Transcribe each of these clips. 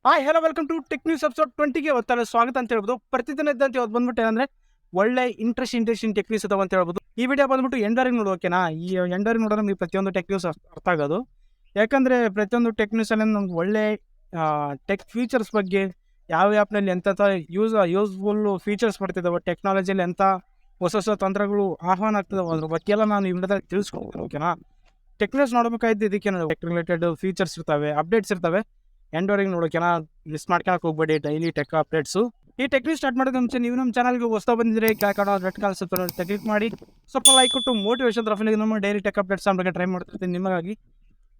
Hi hello welcome to tech news episode 20ಗೆ ಒತ್ತಡ ಸ್ವಾಗತ ಅಂತ ಹೇಳ್ಬೋದು. ಪ್ರತಿದಿನ ಇದ್ದಂತೆ ಇವತ್ತು ಬಂದ್ಬಿಟ್ಟು ಏನಂದ್ರೆ ಒಳ್ಳೆ ಇಂಟ್ರೆಸ್ಟಿಂಗ್ ಟೆಕ್ ನ್ಯೂಸ್ ಅದಾವ ಅಂತ ಹೇಳ್ಬೋದು. ಈ ವಿಡಿಯೋ ಬಂದ್ಬಿಟ್ಟು ಎಂಡರಿಂಗ್ ನೋಡು ಓಕೆನಾ. ಈ ಎಂಡರಿಂಗ್ ನೋಡಿದ್ರೆ ನೀವು ಪ್ರತಿಯೊಂದು ಟೆಕ್ ನ್ಯೂಸ್ ಅರ್ಥ ಆಗೋದು. ಯಾಕಂದ್ರೆ ಪ್ರತಿಯೊಂದು ಟೆಕ್ ನ್ಯೂಸ್ ಅಲ್ಲಿ ನಮ್ಗೆ ಒಳ್ಳೆ ಟೆಕ್ ಫೀಚರ್ಸ್ ಬಗ್ಗೆ ಯಾವ ಆ್ಯಪ್ನಲ್ಲಿ ಎಂಥ ಯೂಸ್ಫುಲ್ ಫೀಚರ್ಸ್ ಬರ್ತಿದ್ದಾವೆ, ಟೆಕ್ನಾಲಜಿಯಲ್ಲಿ ಎಂಥ ಹೊಸ ತಂತ್ರಗಳು ಆಹ್ವಾನ ಆಗ್ತಿದಾವೆ ಅದ್ರ ಬಗ್ಗೆ ಎಲ್ಲ ನಾನು ಈ ವಿಡಿಯೋದಲ್ಲಿ ತಿಳಿಸ್ಕೊಡ್ತೀನಿ ಓಕೆನಾ. ಟೆಕ್ ನ್ಯೂಸ್ ನೋಡಬೇಕಾಯ್ತು ಇದಕ್ಕೆ ಟೆಕ್ ರಿಲೇಟೆಡ್ ಫೀಚರ್ಸ್ ಇರ್ತವೆ, ಅಪ್ಡೇಟ್ಸ್ ಇರ್ತವೆ. ಎಂಡೋರಿಂಗ್ ನೋಡೋಕೆನ ಮಿಸ್ ಮಾಡ್ಕೊಳಕ್ಕೆ ಹೋಗ್ಬೇಡಿ. Daily tech updates. ಈ ಟೆಕ್ ನ್ಯೂಸ್ ಸ್ಟಾರ್ಟ್ ಮಾಡೋದು ಮುಂಚೆ ನೀವು ನಮ್ಮ ಚಾನಲ್ಗೆ ಹೊಸ ಬಂದಿದ್ರೆ ಕೆಳಗಡೆ ರೆಡ್ ಕಾಲ್ ಸ್ವಲ್ಪ ಕ್ಲಿಕ್ ಮಾಡಿ ಸ್ವಲ್ಪ ಲೈಕ್ ಕೊಟ್ಟು ಮೋಟಿವೇಶನ್ ರಫಿನಿಗೆ ನಮ್ಮ ಡೈಲಿ ಟೆಕ್ ಅಪ್ಡೇಟ್ಸ್ ಬಗ್ಗೆ ಟ್ರೈ ಮಾಡ್ತಿರ್ತೀನಿ ನಿಮಗಾಗಿ.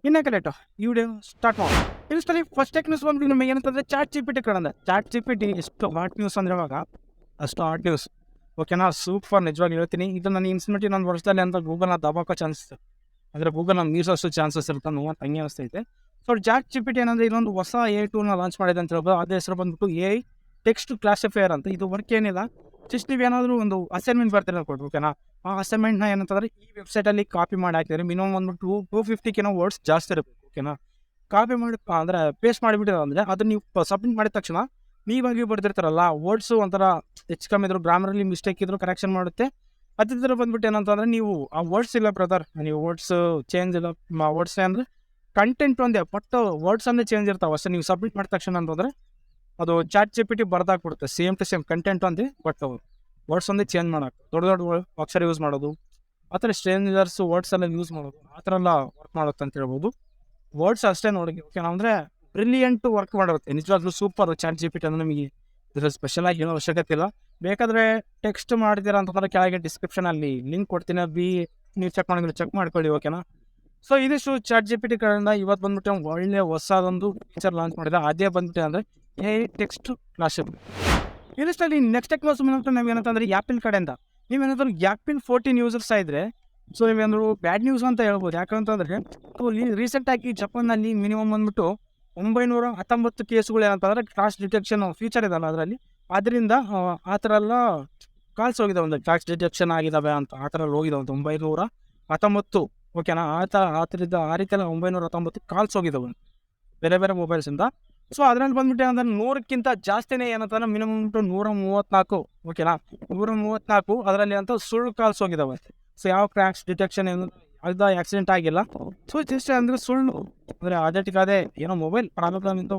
ಇನ್ನೇ ಕರೆಕ್ಟು ಈ ವಿಡಿಯೋ ಸ್ಟಾರ್ಟ್ ಮಾಡಿ. ಇನ್ಸ್ಟಲ್ಲಿ ಫಸ್ಟ್ ಟೆಕ್ ನ್ಯೂಸ್ ಬಂದ್ಬಿಟ್ಟು ನಮಗೆ ಏನಂತಂದರೆ ಚಾಟ್ ಜಿಪಿಟಿ ಕಡೆ. ಚಾಟ್ ಜಿಪಿಟಿ ಎಷ್ಟು ಹಾಟ್ ನ್ಯೂಸ್ ಅಂದರೆ ಇವಾಗ ಅಷ್ಟು ಹಾಟ್ ನ್ಯೂಸ್ ಓಕೆನಾ. ಸೂಪರ್ ನಿಜವಾಗಿ ಹೇಳ್ತೀನಿ. ಇದು ನನ್ನ ಇನ್ಸ್ಟಿಮೇಟಿ ನನ್ನ ವರ್ಷದಲ್ಲಿ ಅಂತ ಗೂಗಲ್ನ ದಬಾಕೋ ಚಾನ್ಸಸ್ ಅಂದರೆ ಗೂಗಲ್ನ ಮೀರ್ಸೋಷ್ಟು ಚಾನ್ಸಸ್ ಇರುತ್ತೆ ಅನ್ನೋ ಹಂಗೆ ಅನಿಸ್ತೈತೆ. ಸೊ ಚಾಟ್ ಜಿಪಿಟಿ ಏನಂದರೆ ಇನ್ನೊಂದು ಹೊಸ ಎ ಟೂಲ್ನ ಲಾಂಚ್ ಮಾಡಿದೆ ಅಂತ ಹೇಳ್ಬೋದು. ಅದೇ ಹೆಸರು ಬಂದ್ಬಿಟ್ಟು ಎ ಟೆಕ್ಸ್ಟ್ ಕ್ಲಾಸಿಫೈಯರ್ ಅಂತ. ಇದು ವರ್ಕ್ ಏನಿಲ್ಲ, ಜಸ್ಟ್ ನೀವೇನಾದರೂ ಒಂದು ಅಸೈನ್ಮೆಂಟ್ ಬರ್ತೀರ ಕೊಟ್ಟು ಓಕೆನಾ. ಆ ಅಸೈನ್ಮೆಂಟ್ನ ಏನಂತಂದರೆ ಈ ವೆಬ್ಸೈಟಲ್ಲಿ ಕಾಪಿ ಮಾಡಿ ಹಾಕಿದರೆ ಮಿನಿಮಮ್ ಬಂದ್ಬಿಟ್ಟು 250 ವರ್ಡ್ಸ್ ಜಾಸ್ತಿ ಇರಬೇಕು ಓಕೆನಾ. ಕಾಪಿ ಮಾಡಿ ಅಂದರೆ ಪೇಸ್ಟ್ ಮಾಡಿಬಿಟ್ಟಿರೋ ಅಂದರೆ ಅದನ್ನು ನೀವು ಸಬ್ಮಿಟ್ ಮಾಡಿದ ತಕ್ಷಣ ನೀವಾಗಿ ಬರ್ದಿರ್ತಾರಲ್ಲ ವರ್ಡ್ಸು ಒಂಥರ ಹೆಚ್ಚು ಕಮ್ಮಿ ಇದ್ರು, ಗ್ರಾಮರಲ್ಲಿ ಮಿಸ್ಟೇಕ್ ಇದ್ರು ಕರೆಕ್ಷನ್ ಮಾಡುತ್ತೆ. ಅದ್ರ ಬಂದ್ಬಿಟ್ಟು ಏನಂತಂದರೆ ನೀವು ಆ ವರ್ಡ್ಸ್ ಇಲ್ಲ ಬ್ರದರ್, ನೀವು ವರ್ಡ್ಸ್ ಚೇಂಜ್ ಇಲ್ಲ, ವರ್ಡ್ಸ್ ಅಂದರೆ ಕಂಟೆಂಟ್ ಒಂದೇ ಬಟ್ ವರ್ಡ್ಸ್ ಅನ್ನೇ ಚೇಂಜ್ ಇರ್ತಾವೆ ಅಷ್ಟೇ. ನೀವು ಸಬ್ಮಿಟ್ ಮಾಡಿದ ತಕ್ಷಣ ಅಂತಂದರೆ ಅದು ಚಾಟ್ ಜಿಪಿಟಿ ಬರ್ದಾಕ್ಬಿಡುತ್ತೆ ಸೇಮ್ ಟು ಸೇಮ್ ಕಂಟೆಂಟ್ ಒಂದೇ ಬಟ್ ವರ್ಡ್ಸ್ ಒಂದೇ ಚೇಂಜ್ ಮಾಡೋಕೆ. ದೊಡ್ಡ ಅಕ್ಷರ ಯೂಸ್ ಮಾಡೋದು, ಆ ಥರ ಸ್ಟ್ರೇಂಜರ್ಸ್ ವರ್ಡ್ಸ್ ಎಲ್ಲ ಯೂಸ್ ಮಾಡೋದು, ಆ ಥರ ಎಲ್ಲ ವರ್ಕ್ ಮಾಡುತ್ತೆ ಅಂತ ಹೇಳ್ಬೋದು. ವರ್ಡ್ಸ್ ಅಷ್ಟೇ ನೋಡಿ ಓಕೆ. ಅಂದರೆ ಬ್ರಿಲಿಯಂಟು ವರ್ಕ್ ಮಾಡಿರುತ್ತೆ ನಿಜವಾಗ್ಲೂ. ಸೂಪರ್ ಚಾಟ್ ಜಿಪಿಟಿ ಅಂದರೆ ನಿಮಗೆ ಇದ್ರ ಸ್ಪೆಷಲಾಗಿ ಏನೋ ಅವಶ್ಯಕತೆ ಇಲ್ಲ. ಬೇಕಾದರೆ ಟೆಕ್ಸ್ಟ್ ಮಾಡ್ತೀರಾ ಅಂತಂದರೆ ಕೆಳಗೆ ಡಿಸ್ಕ್ರಿಪ್ಷನಲ್ಲಿ ಲಿಂಕ್ ಕೊಡ್ತೀನಿ, ನೀವು ಚೆಕ್ ಮಾಡ್ಕೊಳ್ಳಿ ಓಕೆನಾ. ಸೊ ಇದಿಷ್ಟು ಚಾಟ್ ಜಿಪಿಟಿ ಕಡೆಯಿಂದ ಇವತ್ತು ಬಂದ್ಬಿಟ್ಟು ಒಳ್ಳೆ ಹೊಸದೊಂದು ಫೀಚರ್ ಲಾಂಚ್ ಮಾಡಿದೆ. ಅದೇ ಬಂದ್ಬಿಟ್ಟು ಅಂದರೆ ಎ ಟೆಕ್ಸ್ಟ್ ಕ್ಲಾಸಿಫೈಯರ್. ಇದಿಷ್ಟಲ್ಲಿ ನೆಕ್ಸ್ಟ್ ಟೆಕ್ ನ್ಯೂಸ್ ಬಂದ್ಬಿಟ್ಟು ನಾವೇನಂತಂದರೆ ಆ್ಯಪಿಲ್ ಕಡೆಯಿಂದ ನೀವೇನಾದರೂ ಆ್ಯಪಿಲ್ 14 ಯೂಸರ್ಸ್ ಆಗಿದ್ರೆ ಸೊ ನೀವೇನಾದ್ರು ಬ್ಯಾಡ್ ನ್ಯೂಸ್ ಅಂತ ಹೇಳ್ಬೋದು. ಯಾಕಂತಂದರೆ ರೀಸೆಂಟಾಗಿ ಜಪಾನ್ನಲ್ಲಿ ಮಿನಿಮಮ್ ಬಂದ್ಬಿಟ್ಟು 919 ಕೇಸ್ಗಳು ಏನಂತಂದರೆ ಕ್ರಾಸ್ ಡಿಟೆಕ್ಷನ್ ಫೀಚರ್ ಇದಲ್ಲ ಅದರಲ್ಲಿ, ಅದರಿಂದ ಆ ಥರ ಎಲ್ಲ ಕಾಲ್ಸ್ ಹೋಗಿದ್ದಾವೆ. ಒಂದು ಕ್ರಾಸ್ ಡಿಟೆಕ್ಷನ್ ಆಗಿದ್ದಾವೆ ಅಂತ ಆ ಥರ ಹೋಗಿದ್ದಾವೆ 919 ಓಕೆನಾ. ಆ ರೀತಿ ಎಲ್ಲ 919 ಕಾಲ್ಸ್ ಹೋಗಿದ್ದಾವೆ ಬೇರೆ ಬೇರೆ ಮೊಬೈಲ್ಸಿಂದ. ಸೊ ಅದರಲ್ಲಿ ಬಂದ್ಬಿಟ್ಟು ಅಂದರೆ 100ಕ್ಕಿಂತ ಜಾಸ್ತಿನೇ ಏನಂತಂದ್ರೆ ಮಿನಿಮಮ್ 134 ಓಕೆನಾ. 134 ಅದರಲ್ಲಿ ಅಂತ ಸುಳ್ಳು ಕಾಲ್ಸ್ ಹೋಗಿದ್ದಾವೆ. ಸೊ ಯಾವ ಕ್ರ್ಯಾಕ್ಸ್ ಡಿಟೆಕ್ಷನ್ ಏನು ಅದು ಆಕ್ಸಿಡೆಂಟ್ ಆಗಿಲ್ಲ. ಸೊ ಜಸ್ಟ್ ಅಂದರೆ ಸುಳ್ಳು ಅಂದರೆ ಅದೇ ಏನೋ ಮೊಬೈಲ್ ಪ್ರಾಬ್ಲಮ್ ಇಂದ.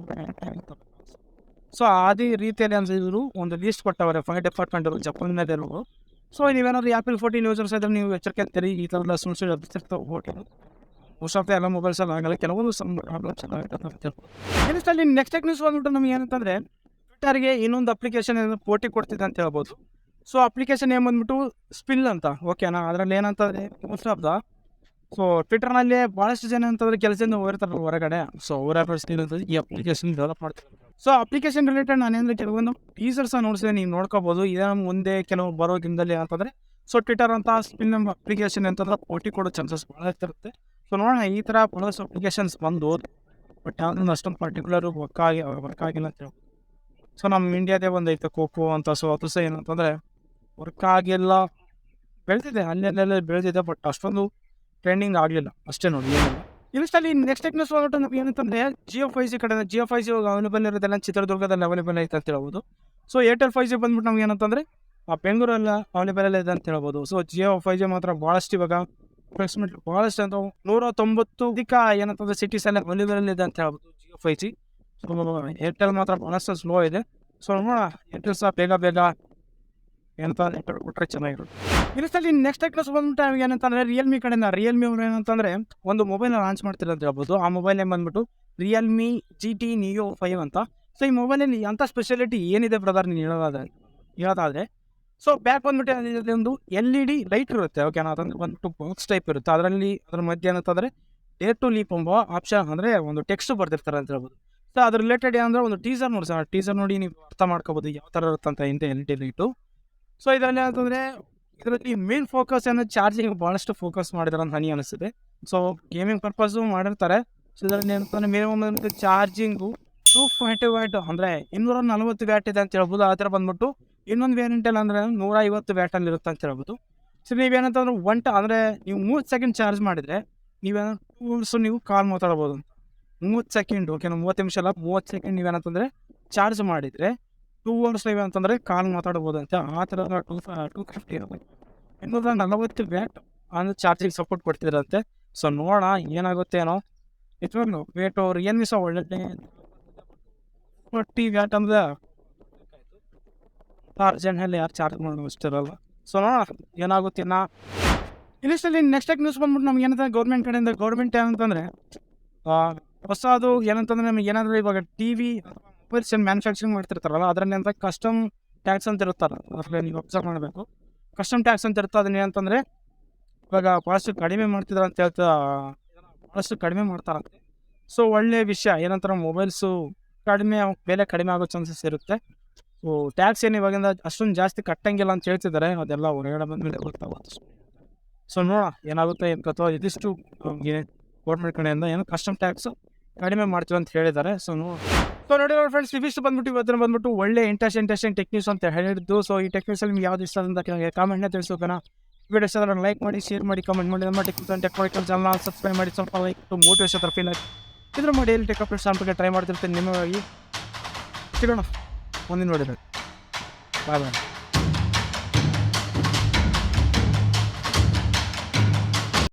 ಸೊ ಅದೇ ರೀತಿಯಲ್ಲಿ ಅನ್ಸಿದ್ರು ಒಂದು ಲೀಸ್ಟ್ ಕೊಟ್ಟವ್ರೆ 5 ಡಿಪಾರ್ಟ್ಮೆಂಟ್ ಜಪಾನ್ನಲ್ಲಿರುವ. ಸೊ ನೀವೇನಾದ್ರು ಆ್ಯಪಲ್ 14 ಯೂಸರ್ಸ್ ಇದ್ದರೆ ನೀವು ಎಚ್ಚರಿಕೆ ಅಂತೀರಿ ಈ ಥರ ಸುಳ್ಳು ಅಬ್ಬಿರ್ತಾವೆ ಹೋಟೆಲ್ ಮೋಸ್ಟ್ ಆಫ್ ದ ಎಲ್ಲ ಮೊಬೈಲ್ಸಲ್ಲಿ ಆಗಲ್ಲ, ಕೆಲವೊಂದು ಪ್ರಾಬ್ಲಮ್ಸ್ ಎಲ್ಲ ಇನ್ಸ್ಟಲ್ಲಿ ನೆಕ್ಸ್ಟ್ ಟೆಕ್ ನ್ಯೂಸ್ ಬಂದ್ಬಿಟ್ಟು ನಮಗೆ ಏನಂತಂದರೆ ಟ್ವಿಟರ್ಗೆ ಇನ್ನೊಂದು ಅಪ್ಲಿಕೇಶನ್ ಪೋಟಿ ಕೊಡ್ತಿದೆ ಅಂತ ಹೇಳ್ಬೋದು. ಸೊ ಅಪ್ಲಿಕೇಶನ್ ಏನು ಬಂದ್ಬಿಟ್ಟು ಸ್ಪಿಲ್ ಅಂತ ಓಕೆನಾ. ಅದರಲ್ಲಿ ಏನಂತಂದರೆ ಮೋಸ್ಟ್ ಆಫ್ ದ ಸೊ ಟ್ವಿಟರ್ನಲ್ಲಿ ಭಾಳಷ್ಟು ಜನ ಅಂತಂದರೆ ಕೆಲಸದಿಂದ ಹೋಗಿರ್ತಾರೆ ಹೊರಗಡೆ. ಸೊ ಅವರ ಈ ಅಪ್ಲಿಕೇಶನ್ ಡೆವಲಪ್ ಮಾಡ್ತಾರೆ. ಸೊ ಅಪ್ಲಿಕೇಶನ್ ರಿಲೇಟೆಡ್ ನಾನೇಂದರೆ ಕೆಲವೊಂದು ಟೀಸರ್ಸ್ ನೋಡಿಸಿದೆ, ನೀವು ನೋಡ್ಕೋಬೋದು. ಇದೇ ಮುಂದೆ ಕೆಲವು ಬರೋ ದಿನದಲ್ಲಿ ಅಂತಂದರೆ ಸೊ ಟ್ವಿಟರ್ ಅಂತ ಸ್ಪಿನ್ ಅಪ್ಲಿಕೇಶನ್ ಅಂತಂದ್ರೆ ಪೋಟಿ ಕೊಡೋ ಚಾನ್ಸಸ್ ಭಾಳ ಇರ್ತಿರುತ್ತೆ. ಸೊ ನೋಡೋಣ ಈ ಥರ ಭಾಳಷ್ಟು ಅಪ್ಲಿಕೇಶನ್ಸ್ ಬಂದು ಬಟ್ ಯಾವ್ದೊಂದು ಅಷ್ಟೊಂದು ಪರ್ಟಿಕ್ಯುಲರ್ ವರ್ಕ್ ಆಗಿಲ್ಲ ಅಂತ ಹೇಳಿ. ಸೊ ನಮ್ಮ ಇಂಡಿಯಾದೇ ಒಂದು ಐತೆ ಕೋಕೋ ಅಂತ. ಸೊ ಅದು ಸಹ ಏನಂತಂದರೆ ವರ್ಕ್ ಆಗಿಲ್ಲ, ಬೆಳೆದಿದೆ ಅಲ್ಲೆಲ್ಲ ಬೆಳೆದಿದೆ ಬಟ್ ಅಷ್ಟೊಂದು ಟ್ರೆಂಡಿಂಗ್ ಆಗಲಿಲ್ಲ ಅಷ್ಟೇ ನೋಡಿ, ಏನಿಲ್ಲ. ಇನ್ಸ್ಟಲ್ಲಿ ನೆಕ್ಸ್ಟ್ ಟೆಕ್ ನ್ಯೂಸ್ ಬಂದ್ಬಿಟ್ಟು ನಮ್ಗೆ ಏನಂತಂದರೆ ಜಿಯೋ 5G ಕಡೆ. ಜಿಯೋ 5G ಅವೈಲೇಬಲ್ ಇರೋದೆಲ್ಲ ಚಿತ್ರದುರ್ಗದಲ್ಲಿ ಅವೈಲೇಬಲ್ ಐತೆ ಅಂತ ಹೇಳ್ಬೋದು. ಸೊ ಏರ್ಟೆಲ್ 5G ಬಂದ್ಬಿಟ್ಟು ನಮ್ಗೆ ಏನಂತಂದರೆ ಬೆಂಗಳೂರೆಲ್ಲ ಅವೈಲೇಬಲ್ ಇದೆ ಅಂತ ಹೇಳ್ಬೋದು. ಸೊ ಜಿಯೋ 5G ಮಾತ್ರ ಭಾಳಷ್ಟು ಇವಾಗ ಅಪ್ರಾಕ್ಸಿಮೇಟ್ಲಿ ಭಾಳಷ್ಟು ಅಂತ 190 ಏನಂತಂದರೆ ಸಿಟೀಸಲ್ಲಿ ಅವೈಲೇಬಲ್ ಇದೆ ಅಂತ ಹೇಳ್ಬೋದು ಜಿಯೋ 5G. ಸೊ ಏರ್ಟೆಲ್ ಮಾತ್ರ ಭಾಳಷ್ಟು ಸ್ಲೋ ಇದೆ. ಸೊ ನೋಡೋಣ ಏರ್ಟೆಲ್ ಸಹ ಬೇಗ ಏನಂತ ನೆಟ್ವರ್ಕ್ ಕೊಟ್ಟರೆ ಚೆನ್ನಾಗಿರುತ್ತೆ. ಇನ್ನೊಂದ್ಸಲಿ ನೆಕ್ಸ್ಟ್ ಟೆಕ್ ನ್ಯೂಸ್ ಬಂದ್ಬಿಟ್ಟು ಏನಂತಂದರೆ ರಿಯಲ್ಮಿ ಕಡೆಯಿಂದ. ರಿಯಲ್ಮಿ ಅವರು ಏನಂತಂದರೆ ಒಂದು ಮೊಬೈಲ್ನ ಲಾಂಚ್ ಮಾಡ್ತಿರೋ ಅಂತ ಹೇಳ್ಬೋದು. ಆ ಮೊಬೈಲ್ ನೇಮ್ ಬಂದ್ಬಿಟ್ಟು ರಿಯಲ್ಮಿ GT Neo 5 ಅಂತ. ಸೊ ಈ ಮೊಬೈಲಲ್ಲಿ ಅಂಥ ಸ್ಪೆಷಾಲಿಟಿ ಏನಿದೆ ಬ್ರದರ್ ನೀನು ಹೇಳೋದಾದರೆ ಸೊ ಬ್ಯಾಕ್ ಬಂದ್ಬಿಟ್ಟು ಒಂದು LED ಲೈಟ್ ಇರುತ್ತೆ ಓಕೆನಾ. ಅದೊಂದು ಬಂದ್ಬಿಟ್ಟು ಬಾಕ್ಸ್ ಟೈಪ್ ಇರುತ್ತೆ. ಅದ್ರ ಮಧ್ಯೆ ಏನಂತಂದರೆ ಡೇರ್ ಟು ಲೀಪ್ ಎಂಬ ಆಪ್ಷನ್ ಅಂದರೆ ಒಂದು ಟೆಕ್ಸ್ಟ್ ಬರ್ತಿರ್ತಾರೆ ಅಂತ ಹೇಳ್ಬೋದು. ಸೊ ಅದ್ರ ರಿಲೇಟೆಡ್ ಏನಂದರೆ ಒಂದು ಟೀಸರ್ ನೋಡಿ ಸರ್, ಟೀಸರ್ ನೋಡಿ ನೀವು ಅರ್ಥ ಮಾಡ್ಕೋಬೋದು ಯಾವ ಥರ ಇರುತ್ತಂತ ಇಂಥ LED ಲೈಟು. ಸೊ ಇದರಲ್ಲಿ ಏನಂತಂದರೆ ಇದರಲ್ಲಿ ಮೇನ್ ಫೋಕಸ್ ಏನೋ ಚಾರ್ಜಿಂಗ್ ಭಾಳಷ್ಟು ಫೋಕಸ್ ಮಾಡಿದಾರೆ ಅಂತ ನನಗೆ ಅನಿಸುತ್ತೆ. ಸೊ ಗೇಮಿಂಗ್ ಪರ್ಪಸ್ಸು ಮಾಡಿರ್ತಾರೆ. ಸೊ ಇದರಲ್ಲಿ ಏನಂತಂದರೆ ಮಿನಿಮಮ್ ಚಾರ್ಜಿಂಗು 240 ವ್ಯಾಟ್ ಅಂದರೆ 240 ವ್ಯಾಟ್ ಇದೆ ಅಂತ ಹೇಳ್ಬೋದು. ಆ ಥರ ಬಂದ್ಬಿಟ್ಟು ಇನ್ನೊಂದು ವೇರಿಯಂಟಲ್ಲಿ ಅಂದರೆ 150 ವ್ಯಾಟಲ್ಲಿ ಇರುತ್ತೆ ಅಂತ ಹೇಳ್ಬೋದು. ಸೊ ನೀವೇನಂತಂದ್ರೆ ಅಂದರೆ ನೀವು 3 ಸೆಕೆಂಡ್ ಚಾರ್ಜ್ ಮಾಡಿದರೆ ನೀವೇನೋ ಟೂಲ್ಸು ನೀವು ಕಾಲ್ ಮಾತಾಡ್ಬೋದು ಅಂತ. 30 ಸೆಕೆಂಡ್ ಓಕೆನಾ, 30 ನಿಮಿಷ ಅಲ್ಲ 30 ಸೆಕೆಂಡ್ ನೀವೇನಂತಂದರೆ ಚಾರ್ಜ್ ಮಾಡಿದರೆ 2 ಅವರ್ಸ್ ನೀವೇನಂತಂದರೆ ಕಾಲ್ ಮಾತಾಡ್ಬೋದಂತೆ. ಆ ಥರ 250 240 ವ್ಯಾಟ್ ಅಂದರೆ ಚಾರ್ಜಿಗೆ ಸಪೋರ್ಟ್ ಕೊಡ್ತಿದ್ರಂತೆ. ಸೊ ನೋಡೋಣ ಏನಾಗುತ್ತೆ ಏನೋ. ನಿಜವಾಗ್ಲೂ ವೇಟ್ ಅವ್ರು ಏನು ದಿವಸ ಒಳ್ಳೆ 40 ವ್ಯಾಟ್ ಅಂದರೆ ಅರ್ಜೆಂಟಲ್ಲಿ ಯಾರು ಚಾರ್ಜ್ ಮಾಡೋದು ಅಷ್ಟಿರಲ್ಲ. ಸೊ ನೋಡೋಣ ಏನಾಗುತ್ತೆ ನಾ ಇಲ್ಲಿಷ್ಟಲ್ಲಿ ನೆಕ್ಸ್ಟ್ ನ್ಯೂಸ್ ಬಂದ್ಬಿಟ್ಟು ನಮ್ಗೆ ಏನಂತಂದ್ರೆ ಗೌರ್ಮೆಂಟ್ ಏನಂತಂದರೆ ಹೊಸದು ಏನಂತಂದರೆ ನಮಗೆ ಏನಾದರೂ ಇವಾಗ ಟಿ ವಿ ಮೊಬೈಲ್ಸ್ ಏನು ಮ್ಯಾನುಫ್ಯಾಕ್ಚರಿಂಗ್ ಮಾಡ್ತಿರ್ತಾರಲ್ಲ ಅದರಲ್ಲಿ ಅಂತ ಕಸ್ಟಮ್ ಟ್ಯಾಕ್ಸ್ ಅಂತ ಇರುತ್ತಲ್ಲ, ಅದ್ರ ನೀವು ಅಬ್ಸರ್ವ್ ಮಾಡಬೇಕು. ಕಸ್ಟಮ್ ಟ್ಯಾಕ್ಸ್ ಅಂತ ಇರುತ್ತೆ. ಅದನ್ನ ಏನಂತಂದರೆ ಇವಾಗ ಭಾಳಷ್ಟು ಕಡಿಮೆ ಮಾಡ್ತಿದ್ದಾರೆ ಅಂತ ಭಾಳಷ್ಟು ಕಡಿಮೆ ಮಾಡ್ತಾರಂತೆ. ಸೊ ಒಳ್ಳೆಯ ವಿಷಯ. ಏನಂತಾರೆ ಮೊಬೈಲ್ಸು ಬೆಲೆ ಕಡಿಮೆ ಆಗೋ ಚಾನ್ಸಸ್ ಇರುತ್ತೆ. ಸೊ ಟ್ಯಾಕ್ಸ್ ಏನು ಇವಾಗಿಂದ ಅಷ್ಟೊಂದು ಜಾಸ್ತಿ ಕಟ್ಟಂಗಿಲ್ಲ ಅಂತ ಹೇಳ್ತಿದ್ದಾರೆ. ಅದೆಲ್ಲ ಹೊರಗಡೆ ಬಂದಮೇಲೆ ಗೊತ್ತಾಗುತ್ತೆ. ಸೊ ನೋಡೋಣ ಏನಾಗುತ್ತೆ ಅಥವಾ ಇದಿಷ್ಟು ಗೌರ್ಮೆಂಟ್ ಕಡೆಯಿಂದ ಏನೋ ಕಸ್ಟಮ್ ಟ್ಯಾಕ್ಸು ಕಡಿಮೆ ಮಾಡ್ತೀವಿ ಅಂತ ಹೇಳಿದ್ದಾರೆ. ಸೊ ನೋಡಿ ಫ್ರೆಂಡ್ಸ್, ಇವಿಷ್ಟು ಬಂದ್ಬಿಟ್ಟು ಇವತ್ತಿನ ಬಂದ್ಬಿಟ್ಟು ಒಳ್ಳೆ ಇಂಟ್ರೆಸ್ಟಿಂಗ್ ಟೆಕ್ನಿಕ್ಸ್ ಅಂತ ಹೇಳಿದ್ದು. ಸೊ ಈ ಟೆಕ್ನಿಕ್ಸಲ್ಲಿ ನಿಮ್ಗೆ ಯಾವ್ದು ಇಷ್ಟ ಅಂತ ಕಾಮೆಂಟ್ನ ತಿಳಿಸೋಣ. ವಿಡಿಯೋ ಇಷ್ಟ ಆದರೆ ಲೈಕ್ ಮಾಡಿ, ಶೇರ್ ಮಾಡಿ, ಕಮೆಂಟ್ ಮಾಡಿ. ನಮ್ಮ ಟೆಕ್ನಿಕಲ್ ಚಾನಲ್ ಸಬ್ಸ್ಕ್ರೈಬ್ ಮಾಡಿ. ಸ್ವಲ್ಪ ಲೈಕ್ ಮೋಟಿವೇಶನ್ ಫೀಲ್ ಆಗಿ ಇದ್ರ ಮಾಡಿ ಎಲ್ಲಿ ಟೆಕ್ ಅಪ್ಡೇಟ್ಸ್ ಬಗ್ಗೆ ಟ್ರೈ ಮಾಡ್ತಿರ್ತೀನಿ ನಿಮಗಾಗಿ. ಸಿಗೋಣ ಮುಂದಿನ ನೋಡಿದ್ರೆ. ಬಾಯ್ ಬಾಯ್.